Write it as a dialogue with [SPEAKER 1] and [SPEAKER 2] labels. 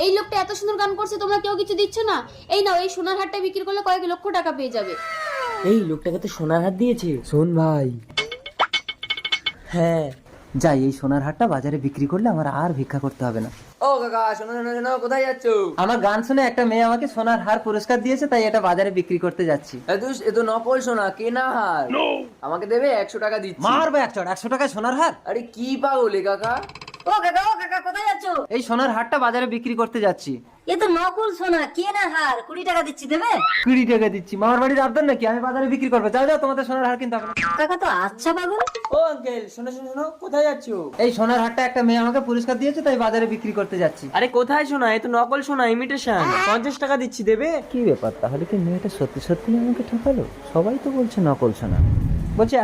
[SPEAKER 1] এই লোকটা এত সুন্দর গান করছে, তোমরা কেউ কিছু দিচ্ছ না? এই নাও, এই সোনার হারটা বিক্রি করলে কয়েক লক্ষ টাকা পেয়ে যাবে।
[SPEAKER 2] এই লোকটাকে তো সোনার হার দিয়েছে। শোন ভাই, হ্যাঁ যাই, এই সোনার হারটা বাজারে বিক্রি করলে আমার আর ভিক্ষা করতে হবে না।
[SPEAKER 3] ও কাকা, শোনো শোনো শোনো, কোথায় যাচ্ছ?
[SPEAKER 2] আমার গান শুনে একটা মেয়ে আমাকে সোনার হার পুরস্কার দিয়েছে, তাই এটা বাজারে বিক্রি করতে যাচ্ছি।
[SPEAKER 3] এ তো নকল সোনা, কেনা হার। আমাকে দেবে 100 টাকা দিচ্ছি।
[SPEAKER 2] মারবে 100 টাকায় সোনার হার?
[SPEAKER 3] আরে কি পাগলে কাকা?
[SPEAKER 4] ও কাকা কোথায় যাচ্ছ?
[SPEAKER 2] এই সোনার হারটা বাজারে বিক্রি করতে যাচ্ছি।
[SPEAKER 4] এ তো নকল সোনা, কেনা হার, 20 টাকা দিচ্ছি, দেবে?
[SPEAKER 2] 20 টাকা দিচ্ছি? মামার বাড়ির আবদার নাকি আমি বাজারে বিক্রি করবো? যাও যাও, তোমাদের সোনার হার কিনতে হবে না।
[SPEAKER 4] কাকা তো আচ্ছা পাগল।
[SPEAKER 3] ও আঙ্কেল, শোনো শোনো শোনো, কোথায় যাচ্ছ?
[SPEAKER 2] এই সোনার হারটা একটা মেয়ে আমাকে পুরস্কার দিয়েছে, তাই বাজারে বিক্রি করতে যাচ্ছি।
[SPEAKER 3] আরে কোথায় শোনা? এ তো নকল সোনা, ইমিটেশন। 50 টাকা দিচ্ছি, দেবে?
[SPEAKER 2] কি ব্যাপার, তাহলে কি মেয়েটা সত্যি সত্যি আমাকে ঠকালো? সবাই তো বলছে নকল সোনা। বলছি